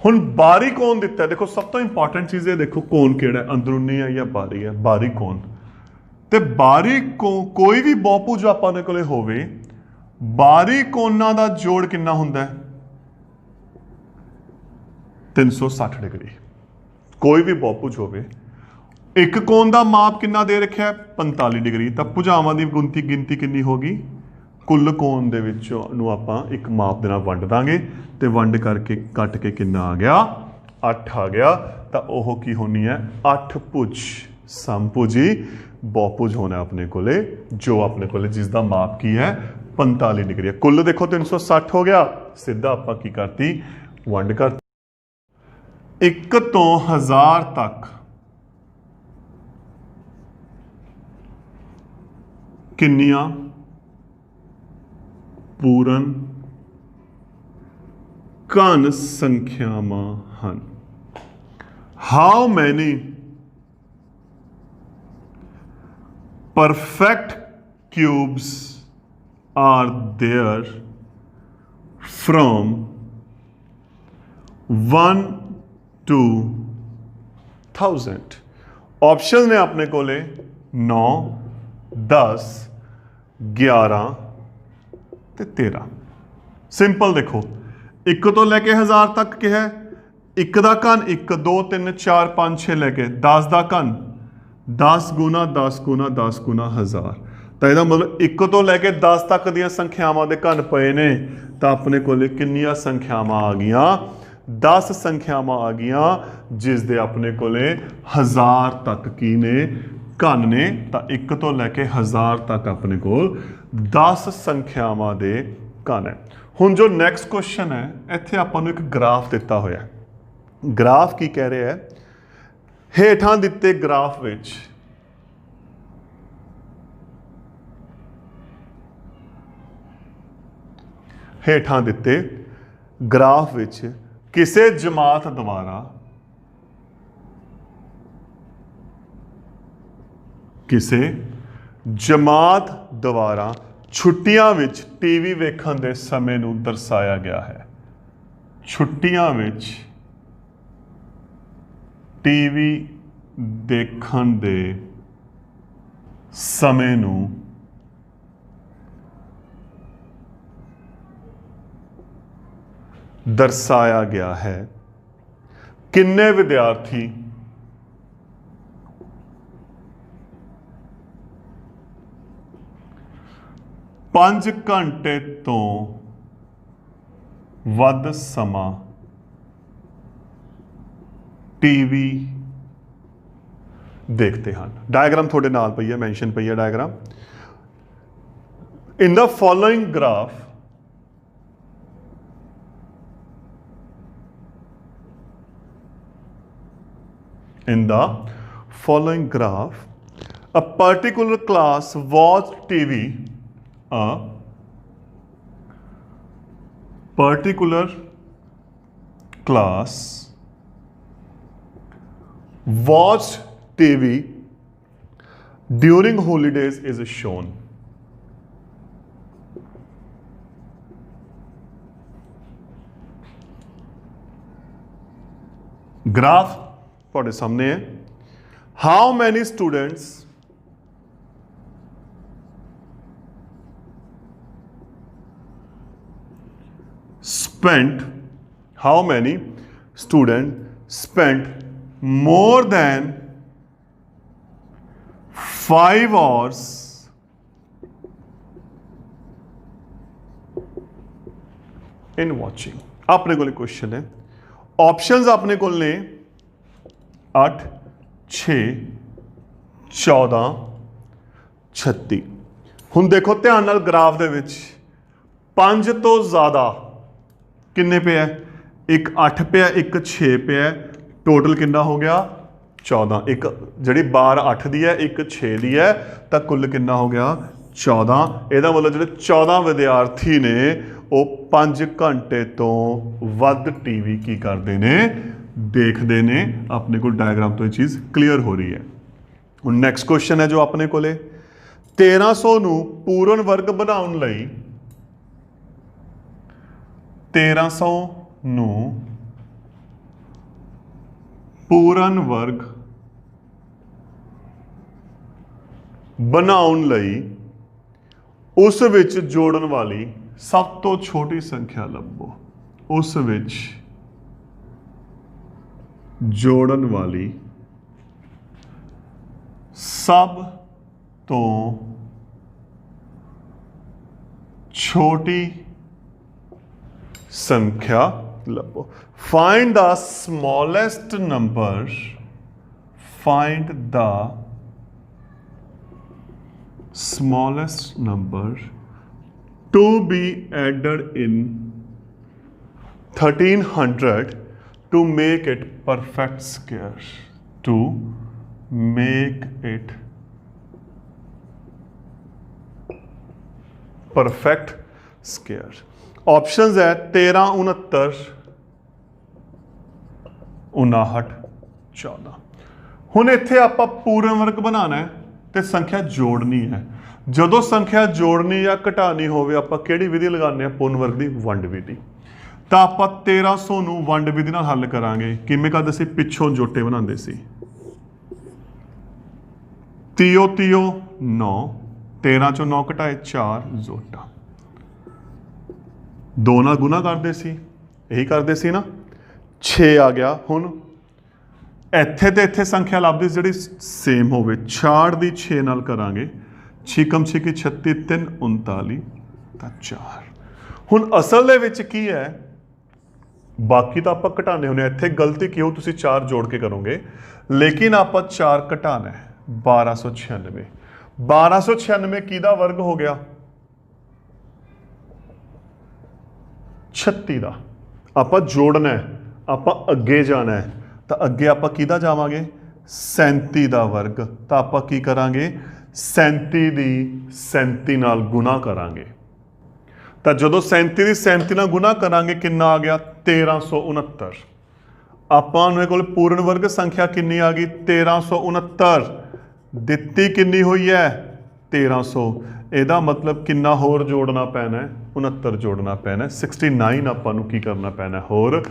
हुण बारी कोण दिता है, देखो सब तो इंपॉर्टेंट चीज़ है, देखो कोण केड़ा है, अंदरूनी है या बारी है। बारी कोण ते बारी कोई भी बहुभुज अपने को होवे, बारी कोणां दा जोड़ कितना हुंदा है 360 डिग्री। कोई भी बहुभुज होवे, एक कोण दा माप कितना दे रखा है 45 डिग्री, तो भुजावां दी गिनती कितनी होगी, कुल कोण दे विचों नूं आपां एक माप दे नाल वंड दांगे ते वंड करके कट के कितना आ गया 8 आ गया। तो ओह की होनी है 8 भुज समभुजी बहुभुज होना अपने कोले, जो अपने कोले जिसका माप की है 45 डिग्री है। कुल देखो 360 हो गया, सीधा आपां की करती वंड कर 1 तो 1000 तक किन्नियां पूर्ण घन संख्यावां हन। How many perfect cubes are there from 1 to 1000। Option ने अपने को 9 10 11 ते 13। सिंपल देखो 1 तो लैके 1000 तक के है, 1 का घन 1 2 3 4 5 6 लैके 10 का घन 10 गुना 10 गुना 10 गुना 1000। ਤਾਂ ਇਹਦਾ ਮਤਲਬ 1 ਤੋਂ ਲੈ ਕੇ 10 ਤੱਕ ਦੀਆਂ ਸੰਖਿਆਵਾਂ ਦੇ ਘਨ ਪਏ ਨੇ। ਤਾਂ ਆਪਣੇ ਕੋਲ ਕਿੰਨੀਆਂ ਸੰਖਿਆਵਾਂ ਆ ਗਈਆਂ? 10 ਸੰਖਿਆਵਾਂ ਆ ਗਈਆਂ ਜਿਸ ਦੇ ਆਪਣੇ ਕੋਲੇ 1000 ਤੱਕ ਕੀ ਨੇ? ਘਨ ਨੇ। ਤਾਂ 1 ਤੋਂ ਲੈ ਕੇ 1000 ਤੱਕ ਆਪਣੇ ਕੋਲ 10 ਸੰਖਿਆਵਾਂ ਦੇ ਘਨ ਹੈ। ਹੁਣ ਜੋ ਨੈਕਸਟ ਕੁਐਸਚਨ ਹੈ, ਇੱਥੇ ਆਪਾਂ ਨੂੰ ਇੱਕ ਗ੍ਰਾਫ ਦਿੱਤਾ ਹੋਇਆ। ਗ੍ਰਾਫ ਕੀ ਕਹਿ ਰਿਹਾ ਹੈ? ਹੇਠਾਂ ਦਿੱਤੇ ਗ੍ਰਾਫ ਵਿੱਚ ਹੇਠਾਂ ਦਿੱਤੇ ਗ੍ਰਾਫ ਵਿੱਚ ਕਿਸੇ ਜਮਾਤ ਦੁਆਰਾ ਛੁੱਟੀਆਂ ਵਿੱਚ ਟੀਵੀ ਵੇਖਣ ਦੇ ਸਮੇਂ ਨੂੰ ਦਰਸਾਇਆ ਗਿਆ ਹੈ। ਛੁੱਟੀਆਂ ਵਿੱਚ ਟੀਵੀ ਦੇਖਣ ਦੇ ਸਮੇਂ ਨੂੰ ਦਰਸਾਇਆ ਗਿਆ ਹੈ। ਕਿੰਨੇ ਵਿਦਿਆਰਥੀ 5 ਘੰਟੇ ਤੋਂ ਵੱਧ ਸਮਾਂ ਟੀਵੀ ਦੇਖते हैं। डायग्राम थोड़े नाल पई है, मेंशन पई है diagram. In the following graph a particular class watched TV. A particular class watched TV during holidays is shown. Graph ਤੁਹਾਡੇ ਸਾਹਮਣੇ ਹੈ। How many students spent more than 5 hours in watching। अपने को क्वेश्चन है, options अपने को ने 8, 6, 14, 36। हुण देखो ध्यान नाल ग्राफ दे विच 5 तो ज़्यादा किन्ने पे है? एक 8 पे है, एक 6 पे है, टोटल कितना हो गया? 14। एक जी बार 8 दी है, एक 6 दी है, तो कुल कितना हो गया? 14। ਇਹਦਾ मतलब ਜਿਹੜੇ 14 विद्यार्थी ने वो 5 घंटे तो ਵੱਧ टीवी की करते हैं? देखते हैं। अपने को डायग्राम तो ये चीज़ क्लीयर हो रही है। ਹੁਣ ਨੈਕਸਟ क्वेश्चन है जो अपने को 1300 ਨੂੰ ਪੂਰਨ ਵਰਗ ਬਣਾਉਣ ਲਈ 1300 ਨੂੰ ਪੂਰਨ ਵਰਗ ਬਣਾਉਣ ਲਈ ਉਸ ਵਿੱਚ ਜੋੜਨ ਵਾਲੀ ਸਭ ਤੋਂ ਛੋਟੀ ਸੰਖਿਆ ਲੱਭੋ। ਉਸ ਵਿੱਚ ਜੋੜਨ ਵਾਲੀ ਸਭ ਤੋਂ ਛੋਟੀ संख्या लभो। Find the smallest number, find the smallest number to be added in 1300 to make it perfect square, to make it perfect square। Options है 13, 69, 59, 14। हुण इत्थे आपां पूर्ण वर्ग बनाना है तो संख्या जोड़नी है। जदों संख्या जोड़नी या घटानी होवे आपां किहड़ी विधि लगाने? पूर्ण वर्ग की वंड विधि। तो आपां 1300 नूं वंड विधि नाल हल करांगे। किवें करदे सी? पिछों जोटे बनांदे सी। 30 30 9, 13 चों 9 घटाए 4 जोटा, 2 ਨਾਲ गुना करते सी, यही करते सी ना। 6 आ गया। हुण इत्थे ते इत्थे संख्या लभदी जिहड़ी सेम होवे, 66 दी 6 नाल करांगे ਛਿਕਮ ਛਿਕੀ 36 3 39 ਤਾਂ 4। ਹੁਣ ਅਸਲ ਦੇ ਵਿੱਚ ਕੀ ਹੈ, ਬਾਕੀ ਤਾਂ ਆਪਾਂ ਘਟਾਣੇ ਹੁੰਦੇ, ਇੱਥੇ ਗਲਤੀ ਕਿਉਂ, ਤੁਸੀਂ 4 ਜੋੜ ਕੇ ਕਰੋਗੇ, ਲੇਕਿਨ ਆਪਾਂ 4 ਘਟਾਣਾ ਹੈ। 1296 1296 ਕਿਹਦਾ ਵਰਗ ਹੋ ਗਿਆ, 36 ਦਾ। ਆਪਾਂ ਜੋੜਨਾ ਹੈ, ਆਪਾਂ ਅੱਗੇ ਜਾਣਾ ਹੈ, ਤਾਂ ਅੱਗੇ ਆਪਾਂ ਕਿਹਦਾ ਜਾਵਾਂਗੇ, 37 ਦਾ ਵਰਗ। ਤਾਂ ਆਪਾਂ ਕੀ ਕਰਾਂਗੇ, 37 ਦੀ 37 ਨਾਲ ਗੁਣਾ ਕਰਾਂਗੇ। ਤਾਂ ਜਦੋਂ 37 ਦੀ 37 ਨਾਲ ਗੁਣਾ ਕਰਾਂਗੇ ਕਿੰਨਾ ਆ ਗਿਆ, 1369। ਆਪਾਂ ਨੂੰ ਕੋਲ ਪੂਰਨ ਵਰਗ ਸੰਖਿਆ ਕਿੰਨੀ ਆ ਗਈ, 1369। ਦਿੱਤੀ ਕਿੰਨੀ ਹੋਈ ਹੈ, 1300। ਇਹਦਾ ਮਤਲਬ ਕਿੰਨਾ ਹੋਰ ਜੋੜਨਾ ਪੈਣਾ ਹੈ, 69 ਜੋੜਨਾ ਪੈਣਾ। 69 ਆਪਾਂ ਨੂੰ ਕੀ ਕਰਨਾ ਪੈਣਾ, ਹੋਰ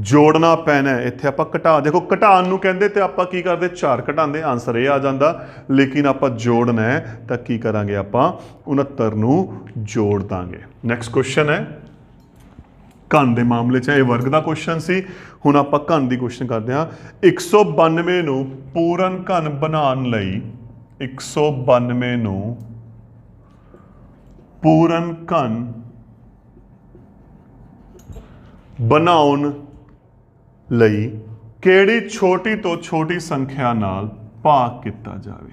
ਜੋੜਨਾ ਪੈਣਾ। ਇੱਥੇ ਆਪਾਂ ਘਟਾ, ਦੇਖੋ ਘਟਾਉਣ ਨੂੰ ਕਹਿੰਦੇ ਤੇ ਆਪਾਂ ਕੀ ਕਰਦੇ, 4 ਘਟਾਉਂਦੇ, ਆਨਸਰ ਇਹ ਆ ਜਾਂਦਾ। ਲੇਕਿਨ ਆਪਾਂ ਜੋੜਨਾ ਹੈ ਤਾਂ ਕੀ ਕਰਾਂਗੇ, ਆਪਾਂ 69 ਨੂੰ ਜੋੜ ਦਾਂਗੇ। ਨੈਕਸਟ ਕੁਐਸਚਨ ਹੈ ਘਨ ਦੇ ਮਾਮਲੇ 'ਚ, ਇਹ ਵਰਗ ਦਾ ਕੁਐਸਚਨ ਸੀ। ਹੁਣ ਆਪਾਂ ਘਨ ਦੀ ਕੁਐਸਚਨ ਕਰਦੇ ਹਾਂ। 192 ਨੂੰ ਪੂਰਨ ਘਨ ਬਣਾਉਣ ਲਈ, 192 ਨੂੰ ਪੂਰਨ ਘਨ ਬਣਾਉਣ ਲਈ ਕਿਹੜੀ ਛੋਟੀ ਤੋਂ ਛੋਟੀ ਸੰਖਿਆ ਨਾਲ ਭਾਗ ਕੀਤਾ ਜਾਵੇ,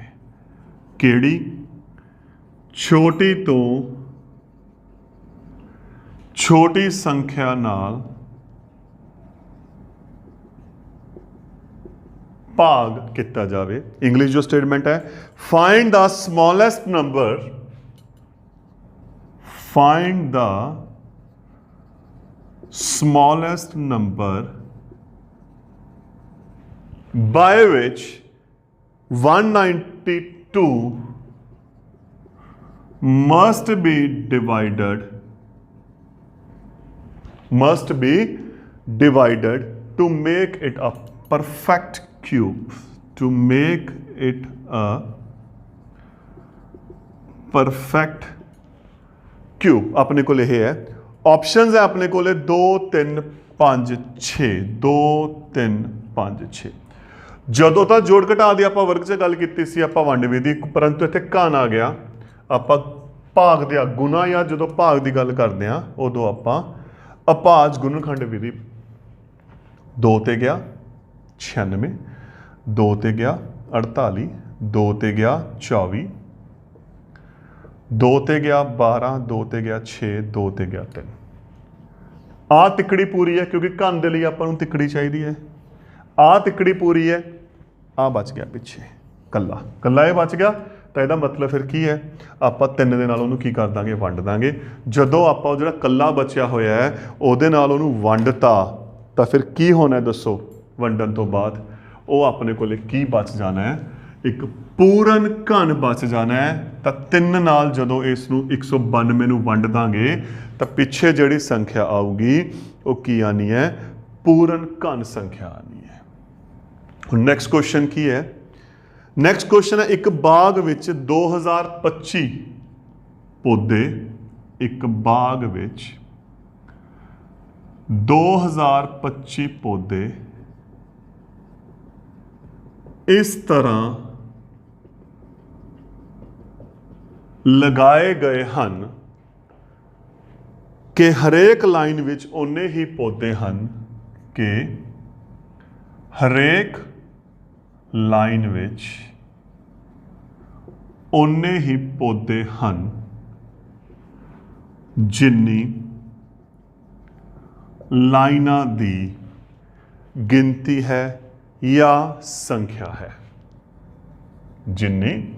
ਕਿਹੜੀ ਛੋਟੀ ਤੋਂ ਛੋਟੀ ਸੰਖਿਆ ਨਾਲ ਭਾਗ ਕੀਤਾ ਜਾਵੇ। ਇੰਗਲਿਸ਼ ਜੋ ਸਟੇਟਮੈਂਟ ਹੈ, find the smallest number, find the smallest number by which 192 must be divided to make it a perfect cube, to make it a perfect cube। अपने को यह है, ऑप्शंस है अपने को 2 3 5 6, 2 3 5 6। ਜਦੋਂ ਤਾਂ ਜੋੜ ਘਟਾ ਦੀ ਆਪਾਂ ਵਰਗ 'ਚ ਗੱਲ ਕੀਤੀ ਸੀ, ਆਪਾਂ ਵੰਡ ਵਿਧੀ, ਪਰੰਤੂ ਇੱਥੇ ਘਨ ਆ ਗਿਆ। ਆਪਾਂ ਭਾਗ ਦੇ ਗੁਣਾ, ਜਾਂ ਜਦੋਂ ਭਾਗ ਦੀ ਗੱਲ ਕਰਦੇ ਹਾਂ ਉਦੋਂ ਆਪਾਂ ਅਭਾਜ ਗੁਣਨਖੰਡ ਵਿਧੀ। 2 ਤੇ ਗਿਆ 96, 2 ਤੇ ਗਿਆ 48, 2 ਤੇ ਗਿਆ 24, 2 ਤੇ ਗਿਆ 12, 2 ਤੇ ਗਿਆ 6, 2 ਤੇ ਗਿਆ 3। ਆਹ ਤਿੱਕੜੀ ਪੂਰੀ ਹੈ, ਕਿਉਂਕਿ ਘਨ ਦੇ ਲਈ ਆਪਾਂ ਨੂੰ ਤਿੱਕੜੀ ਚਾਹੀਦੀ ਹੈ। ਆਹ ਤਿੱਕੜੀ ਪੂਰੀ ਹੈ, ਆਹ ਬਚ ਗਿਆ ਪਿੱਛੇ ਕੱਲਾ ਕੱਲਾ, ਇਹ ਬਚ ਗਿਆ। ਤਾਂ ਇਹਦਾ ਮਤਲਬ ਫਿਰ ਕੀ ਹੈ, ਆਪਾਂ 3 ਦੇ ਨਾਲ ਉਹਨੂੰ ਕੀ ਕਰ ਦਾਂਗੇ, ਵੰਡ ਦਾਂਗੇ। ਜਦੋਂ ਆਪਾਂ ਉਹ ਜਿਹੜਾ ਕੱਲਾ ਬਚਿਆ ਹੋਇਆ ਹੈ ਉਹਦੇ ਨਾਲ ਉਹਨੂੰ ਵੰਡਤਾ ਤਾਂ ਫਿਰ ਕੀ ਹੋਣਾ ਦੱਸੋ, ਵੰਡਣ ਤੋਂ ਬਾਅਦ ਉਹ ਆਪਣੇ ਕੋਲੇ ਕੀ ਬਚ ਜਾਣਾ ਹੈ, ਇੱਕ ਪੂਰਨ ਘਨ ਬਚ ਜਾਣਾ ਹੈ। ਤਾਂ 3 ਨਾਲ ਜਦੋਂ ਇਸ ਨੂੰ 192 ਨੂੰ ਵੰਡ ਦਾਂਗੇ ਤਾਂ ਪਿੱਛੇ ਜਿਹੜੀ ਸੰਖਿਆ ਆਊਗੀ ਉਹ ਕੀ ਆਣੀ ਹੈ, ਪੂਰਨ ਘਨ ਸੰਖਿਆ ਆਣੀ ਹੈ। ਹੁਣ ਨੈਕਸਟ ਕੁਐਸਚਨ ਕੀ ਹੈ, ਨੈਕਸਟ ਕੁਐਸਚਨ ਹੈ, ਇੱਕ ਬਾਗ ਵਿੱਚ 2025 ਪੌਦੇ, ਇੱਕ ਬਾਗ ਵਿੱਚ 2025 ਪੌਦੇ ਇਸ ਤਰ੍ਹਾਂ ਲਗਾਏ ਗਏ ਹਨ ਕਿ ਹਰੇਕ ਲਾਈਨ ਵਿੱਚ ਉਨੇ ਹੀ ਪੌਦੇ ਹਨ, ਕਿ ਹਰੇਕ ਲਾਈਨ ਵਿੱਚ ਉਨੇ ਹੀ ਪੌਦੇ ਹਨ ਜਿੰਨੀ ਲਾਈਨਾਂ ਦੀ ਗਿਣਤੀ ਹੈ ਜਾਂ ਸੰਖਿਆ ਹੈ, ਜਿੰਨੀ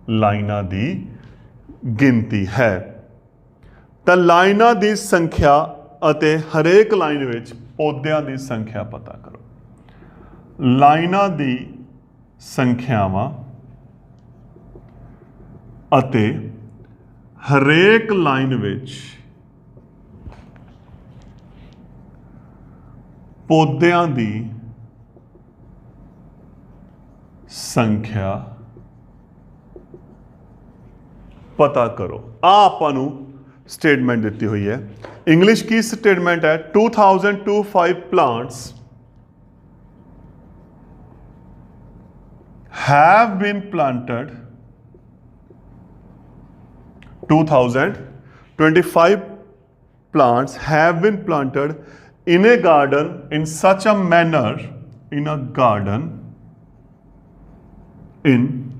ਲਾਈਨਾਂ ਦੀ ਗਿਣਤੀ ਹੈ। ਤਾਂ ਲਾਈਨਾਂ ਦੀ ਸੰਖਿਆ ਅਤੇ ਹਰੇਕ ਲਾਈਨ ਵਿੱਚ ਪੌਦਿਆਂ ਦੀ ਸੰਖਿਆ ਪਤਾ ਕਰੋ। ਲਾਈਨਾਂ ਦੀ ਸੰਖਿਆਵਾਂ ਅਤੇ ਹਰੇਕ ਲਾਈਨ ਵਿੱਚ ਪੌਦਿਆਂ ਦੀ ਸੰਖਿਆ ਪਤਾ ਕਰੋ। ਆ ਆਪਾਂ ਨੂੰ ਸਟੇਟਮੈਂਟ ਦਿੱਤੀ ਹੋਈ ਹੈ। ਇੰਗਲਿਸ਼ ਕੀ ਸਟੇਟਮੈਂਟ ਹੈ, 2025 plants have been planted 2025 plants have been planted in a garden in such a manner, in a garden in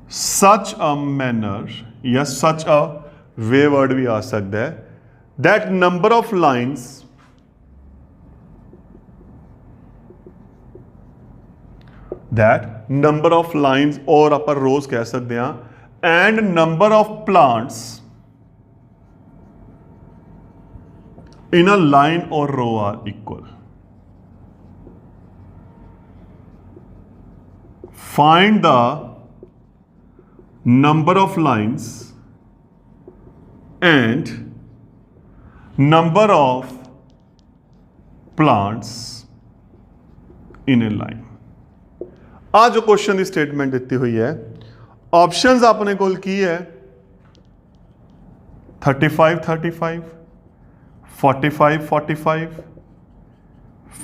such a manner, या such a way word भी आ सकता है, that number of lines और ਆਪਾਂ rows ਕਹਿ ਸਕਦੇ ਹਾਂ, and number of plants in a line or row are equal. Find the number of lines and number of plants in a line. आज जो क्वेश्चन की स्टेटमेंट दी हुई है, ऑप्शंस अपने कोल की है 35 35, 45 45,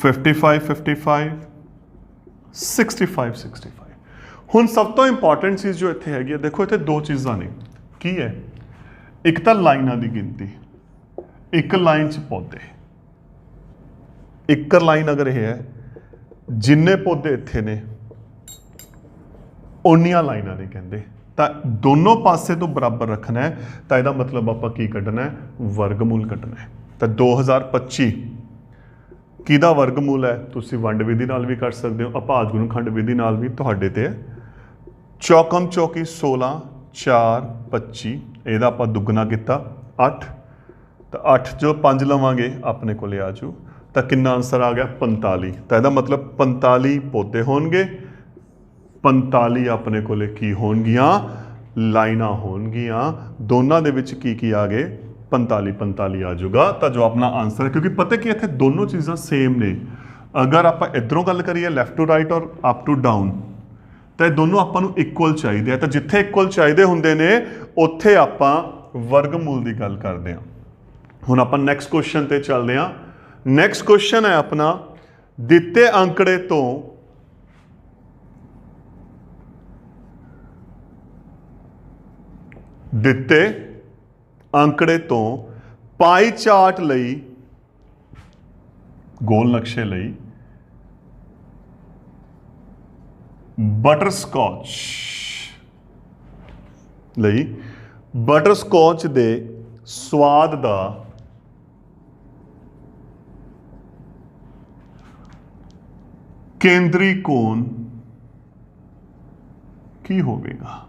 55 55, 65 65। ਹੁਣ ਸਭ ਤੋਂ ਇੰਪੋਰਟੈਂਟ ਚੀਜ਼ ਜੋ ਇੱਥੇ ਹੈਗੀ ਹੈ, ਦੇਖੋ ਇੱਥੇ ਦੋ ਚੀਜ਼ਾਂ ਨੇ, ਕੀ ਹੈ, ਇੱਕ ਤਾਂ ਲਾਈਨਾਂ ਦੀ ਗਿਣਤੀ, ਇੱਕ ਲਾਈਨ 'ਚ ਪੌਦੇ, ਇੱਕ ਲਾਈਨ ਅਗਰ ਇਹ ਹੈ ਜਿੰਨੇ ਪੌਦੇ ਇੱਥੇ ਨੇ ਉਨੀਆਂ ਲਾਈਨਾਂ ਨੇ ਕਹਿੰਦੇ, ਤਾਂ ਦੋਨੋਂ ਪਾਸੇ ਤੋਂ ਬਰਾਬਰ ਰੱਖਣਾ ਹੈ, ਤਾਂ ਇਹਦਾ ਮਤਲਬ ਆਪਾਂ ਕੀ ਕੱਢਣਾ ਹੈ, ਵਰਗਮੂਲ ਕੱਢਣਾ ਹੈ। ਤਾਂ 2025 ਕਿਹਦਾ ਵਰਗਮੂਲ ਹੈ, ਤੁਸੀਂ ਵੰਡ ਵਿਧੀ ਨਾਲ ਵੀ ਕੱਢ ਸਕਦੇ ਹੋ, ਅਭਾਜ ਗੁਣਨਖੰਡ ਵਿਧੀ ਨਾਲ ਵੀ, ਤੁਹਾਡੇ ਤੇ ਹੈ। ਚੌਕਮ ਚੌਕੀ 16 4 25, ਇਹਦਾ ਆਪਾਂ ਦੁੱਗਣਾ ਕੀਤਾ 8, ਤਾਂ 8 ਜੋ 5 ਲਵਾਂਗੇ ਆਪਣੇ ਕੋਲੇ ਆ ਜੂ, ਤਾਂ ਕਿੰਨਾ ਆਨਸਰ ਆ ਗਿਆ 45। ਤਾਂ ਇਹਦਾ ਮਤਲਬ 45 ਪੌਦੇ ਹੋਣਗੇ, 45 ਆਪਣੇ ਕੋਲੇ ਕੀ ਹੋਣਗੀਆਂ, ਲਾਈਨਾਂ ਹੋਣਗੀਆਂ, ਦੋਨਾਂ ਦੇ ਵਿੱਚ ਕੀ ਆ ਗਏ 45 45 ਆ ਜਾਊਗਾ। ਤਾਂ ਜੋ ਆਪਣਾ ਆਨਸਰ ਹੈ, ਕਿਉਂਕਿ ਪਤਾ ਕਿ ਇੱਥੇ ਦੋਨੋਂ ਚੀਜ਼ਾਂ ਸੇਮ ਨੇ, ਅਗਰ ਆਪਾਂ ਇਧਰੋਂ ਗੱਲ ਕਰੀਏ ਲੈਫਟ ਟੂ ਰਾਈਟ ਔਰ ਅਪ ਟੂ ਡਾਊਨ, ਤਾਂ ਇਹ ਦੋਨੋਂ ਆਪਾਂ ਨੂੰ ਇਕੁਅਲ ਚਾਹੀਦੇ ਆ, ਤਾਂ ਜਿੱਥੇ ਇਕੁਅਲ ਚਾਹੀਦੇ ਹੁੰਦੇ ਨੇ ਉੱਥੇ ਆਪਾਂ ਵਰਗਮੂਲ ਦੀ ਗੱਲ ਕਰਦੇ ਹਾਂ। ਹੁਣ ਆਪਾਂ ਨੈਕਸਟ ਕੁਐਸਚਨ ਤੇ ਚੱਲਦੇ ਹਾਂ। ਨੈਕਸਟ ਕੁਐਸਚਨ ਹੈ ਆਪਣਾ, ਦਿੱਤੇ ਅੰਕੜੇ ਤੋਂ ਦਿੱਤੇ ਅੰਕੜੇ ਤੋਂ ਪਾਈ ਚਾਰਟ ਲਈ, ਗੋਲ ਨਕਸ਼ੇ ਲਈ ਬਟਰਸਕੌਚ ਦੇ ਸਵਾਦ ਦਾ ਕੇਂਦਰੀ ਕੋਣ ਕੀ ਹੋਵੇਗਾ।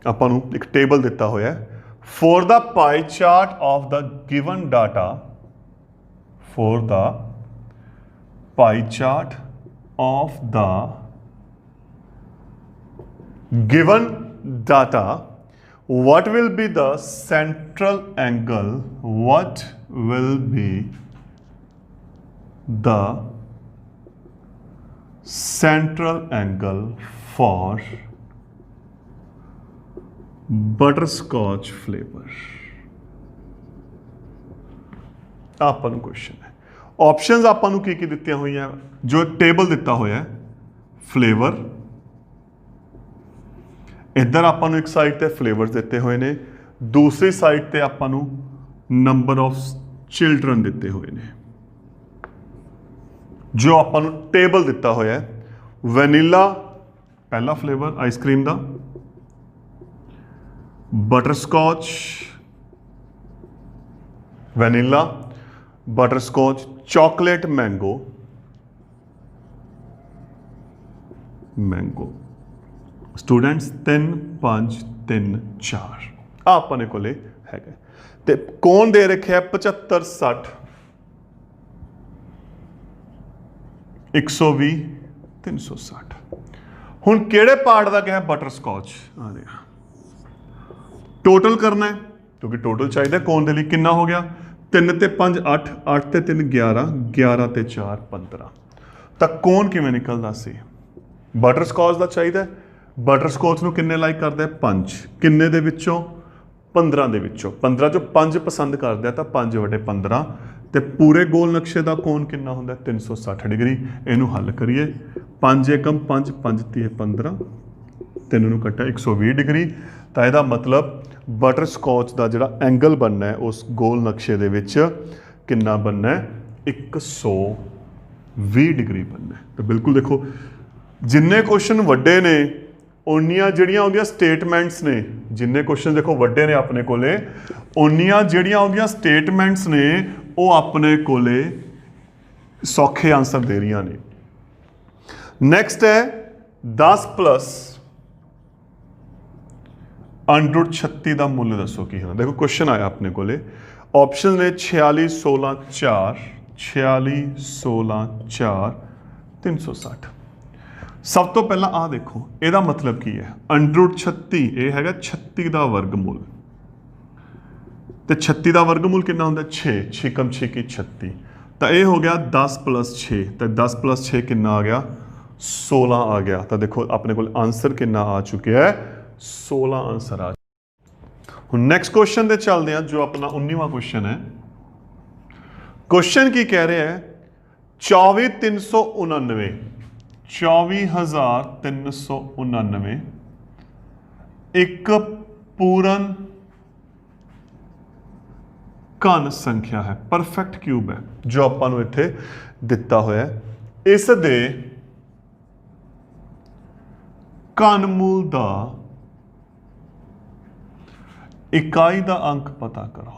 ਆਪਾਂ ਨੂੰ ਇੱਕ ਟੇਬਲ ਦਿੱਤਾ ਹੋਇਆ ਹੈ, for the pie chart of the given data, for the pie chart of the given data, what will be the central angle, what will be the central angle for butterscotch flavor। ਆਪਾਂ ਨੂੰ question ਹੈ, options ਆਪਾਂ ਨੂੰ ਕੀ ਦਿੱਤੀਆਂ ਹੋਈਆਂ, ਜੋ table ਦਿੱਤਾ ਹੋਇਆ ਫਲੇਵਰ, ਇੱਧਰ ਆਪਾਂ ਨੂੰ ਇੱਕ ਸਾਈਡ ਤੇ ਫਲੇਵਰਸ ਦਿੱਤੇ ਹੋਏ ਨੇ, ਦੂਸਰੀ ਸਾਈਡ ਤੇ ਆਪਾਂ ਨੂੰ ਨੰਬਰ ਆਫ ਚਿਲਡਰਨ ਦਿੱਤੇ ਹੋਏ ਨੇ। ਜੋ ਆਪਾਂ ਨੂੰ ਟੇਬਲ ਦਿੱਤਾ ਹੋਇਆ ਵੈਨੀਲਾ ਪਹਿਲਾ ਫਲੇਵਰ ਆਈਸਕ੍ਰੀਮ ਦਾ, butterscotch vanilla, butterscotch chocolate mango students 3 5 3 4 अपने कोले है। ते कौन दे रखे 75 60 120 360। हुण किहड़े पार्ट का क्या बटरस्कॉच आ देखा, टोटल करना है क्योंकि टोटल चाहिए कौन दे लिए, कितना हो गया 3 ਤੇ 5 8, 8 ਤੇ 3 11, 11 ਤੇ 4 15। ਤਾਂ ਕੌਣ ਕਿਵੇਂ ਨਿਕਲਦਾ ਸੀ, ਬਟਰਸਕੌਚ ਦਾ ਚਾਹੀਦਾ, ਬਟਰਸਕੌਚ ਨੂੰ ਕਿੰਨੇ ਲਾਈਕ ਕਰਦਾ 5, ਕਿੰਨੇ ਦੇ ਵਿੱਚੋਂ 15 ਦੇ ਵਿੱਚੋਂ, 15 ਚੋਂ 5 ਪਸੰਦ ਕਰਦੇ ਆ, ਤਾਂ 5/15। ਤੇ ਪੂਰੇ ਗੋਲ ਨਕਸ਼ੇ ਦਾ ਕੋਣ ਕਿੰਨਾ ਹੁੰਦਾ 360 ਡਿਗਰੀ। ਇਹਨੂੰ ਹੱਲ ਕਰੀਏ, 5 × 5 5 × 15 3 ਨੂੰ ਕੱਟਿਆ 120 ਡਿਗਰੀ। ਤਾਂ ਇਹਦਾ ਮਤਲਬ ਬਟਰ ਸਕੌਚ ਦਾ ਜਿਹੜਾ ਐਂਗਲ ਬਣਨਾ ਹੈ ਉਸ ਗੋਲ ਨਕਸ਼ੇ ਦੇ ਵਿੱਚ ਕਿੰਨਾ ਬਣਨਾ ਹੈ, 120 ਡਿਗਰੀ ਬਣਨਾ ਹੈ। ਤਾਂ ਬਿਲਕੁਲ ਦੇਖੋ ਜਿੰਨੇ ਕੁਐਸਚਨ ਵੱਡੇ ਨੇ ਉਨੀਆਂ ਜਿਹੜੀਆਂ ਉਹਦੀਆਂ ਸਟੇਟਮੈਂਟਸ ਨੇ, ਜਿੰਨੇ ਕੁਐਸਚਨ ਦੇਖੋ ਵੱਡੇ ਨੇ ਆਪਣੇ ਕੋਲੇ ਉਨੀਆਂ ਜਿਹੜੀਆਂ ਉਹਦੀਆਂ ਸਟੇਟਮੈਂਟਸ ਨੇ ਉਹ ਆਪਣੇ ਕੋਲੇ ਸੌਖੇ ਆਨਸਰ ਦੇ ਰਹੀਆਂ ਨੇ। ਨੈਕਸਟ ਹੈ 10 ਪਲਸ ਅੰਡਰ 36 ਦਾ ਮੁੱਲ ਦੱਸੋ ਕੀ ਹੈ। ਦੇਖੋ ਕੁਐਸਚਨ ਆਇਆ ਆਪਣੇ ਕੋਲੇ, ਆਪਸ਼ਨ ਨੇ 46 16 4 46 16 4 360। ਸਭ ਤੋਂ ਪਹਿਲਾਂ ਆਹ ਦੇਖੋ ਇਹਦਾ ਮਤਲਬ ਕੀ ਹੈ, ਅੰਡਰ 36 ਇਹ ਹੈਗਾ 36 ਦਾ ਵਰਗਮੂਲ, ਤੇ 36 ਦਾ ਵਰਗਮੂਲ ਕਿੰਨਾ ਹੁੰਦਾ 6, 6 ਕਮ 6 ਕੀ 36। ਤਾਂ ਇਹ ਹੋ ਗਿਆ 10 ਪਲਸ 6, ਤਾਂ 10 ਪਲਸ 6 ਕਿੰਨਾ ਆ ਗਿਆ 16 ਆ ਗਿਆ। ਤਾਂ ਦੇਖੋ ਆਪਣੇ ਕੋਲ ਆਨਸਰ ਕਿੰਨਾ ਆ ਚੁੱਕਿਆ ਹੈ, 16 ਆਨਸਰ ਆ। ਹੁਣ ਨੈਕਸਟ ਕੁਐਸਚਨ ਤੇ ਚੱਲਦੇ ਹਾਂ ਜੋ ਆਪਣਾ 19ਵਾਂ ਕੁਐਸਚਨ ਹੈ। ਕੁਐਸਚਨ ਕੀ ਕਹਿ ਰਿਹਾ ਹੈ, 24399 24399 ਇੱਕ ਪੂਰਨ ਘਨ ਸੰਖਿਆ ਹੈ, ਪਰਫੈਕਟ ਕਿਊਬ ਹੈ ਜੋ ਆਪਾਂ ਨੂੰ ਇੱਥੇ ਦਿੱਤਾ ਹੋਇਆ ਹੈ। ਇਸ ਦੇ ਘਨਮੂਲ ਦਾ ਇਕਾਈ ਦਾ ਅੰਕ ਪਤਾ ਕਰੋ।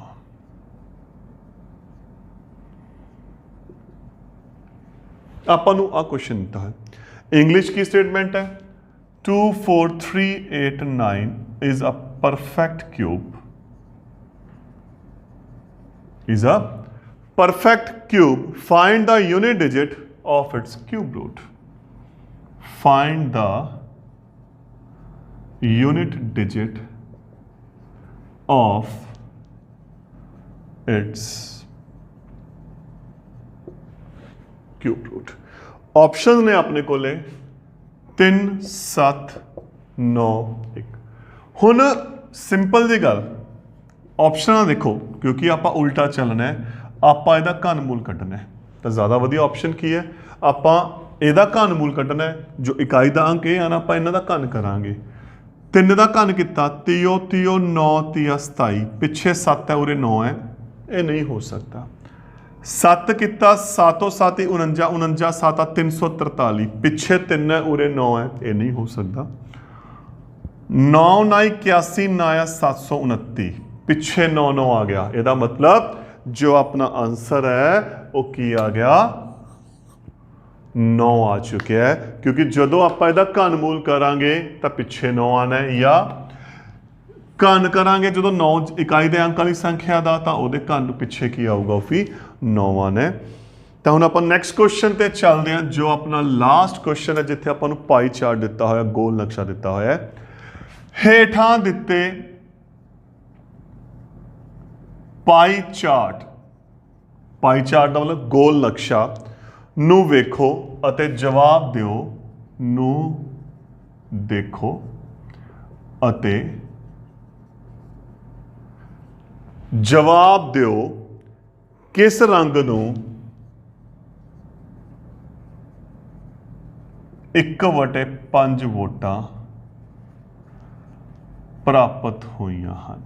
ਆਪਾਂ ਨੂੰ ਆ ਕੁਐਸਚਨ ਦਿੱਤਾ ਹੈ, ਇੰਗਲਿਸ਼ ਕੀ ਸਟੇਟਮੈਂਟ ਹੈ, 24389 is a perfect cube, is a perfect cube, find the unit digit of its cube root, find the unit digit of its cube root। Option ने अपने कोले 3 7 9 1। हुण सिंपल जी गल ऑप्शन देखो क्योंकि आपां उल्टा चलना है, आपां इहदा घनमूल कड्ढना है, तो ज़्यादा वधिया ऑप्शन की है, आपां इहदा घनमूल कड्ढना है, जो इकाई दा अंक है ना आपां इन्हां दा घन करांगे। 3 दा घन किता 30 30 9 30 27, पिछे 7 है उरे 9 है, ये नहीं हो सकता। 7 किता 7 7 49 49 7 343, पिछे 3 है उरे 9 है, ये नहीं हो सकता। 9 9 81 9 729, पिछे 9 9 आ गया, ਇਹਦਾ मतलब जो अपना आंसर है वो की आ गया 9 आ चुके है, क्योंकि जो आप ਇਹਦਾ घनमूल करांगे तो पिछे 9 आना है, या घन करांगे जो 9 इकाई दे अंक वाली संख्या का तो वो घन पिछे की आऊगा वो भी 9 आना है। तो हम आप नैक्सट क्वेश्चन पर चलते हैं जो अपना लास्ट क्वेश्चन है जिथे आपको पाई चार्ट दिता होया, गोल नक्शा दिता होया है। हेठां दिते पाई चार्ट का मतलब गोल नक्शा नू वेखो अते जवाब दिओ, नू देखो अते जवाब दिओ किस रंग नू 1/5 वोटां प्राप्त होईयां हन।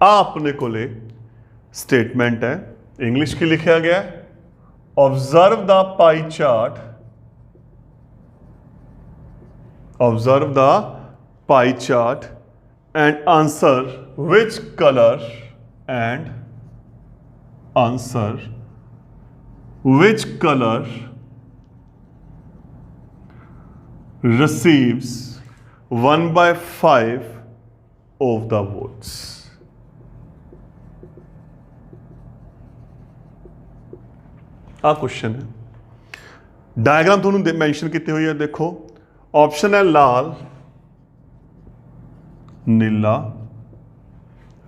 आपने कोले स्टेटमेंट है, इंग्लिश की लिखा गया है, observe the pie chart, observe the pie chart and answer which colour and answer which colour receives 1/5 of the votes। आ क्वेश्चन है, डायग्राम थोड़ा मैंशन की हुई है, देखो ऑप्शन है लाल, नीला,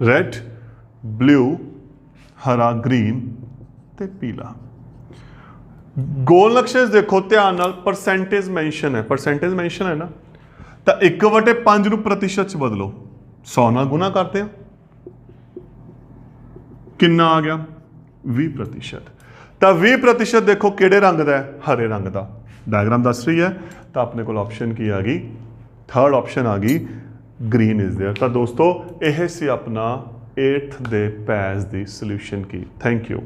रेड, ब्लू, हरा, ग्रीन ते पीला। गोल नक्शे देखो ध्यान नाल परसेंटेज मैंशन है, परसेंटेज मैंशन है ना, तो 1/5 नूं प्रतिशत च बदलो, 100 नाल गुना करते हैं, कितना आ गया 20%। तो 20% देखो किहड़े रंग का है, हरे रंग का, डायग्राम दस रही है तो अपने को ऑप्शन की आ गई, थर्ड ऑप्शन आ गई ग्रीन इज देयर। तो दोस्तों यह सी अपना 8th ਦੇ ਪੈਜ ਦੀ ਸੋਲੂਸ਼ਨ की। Thank you.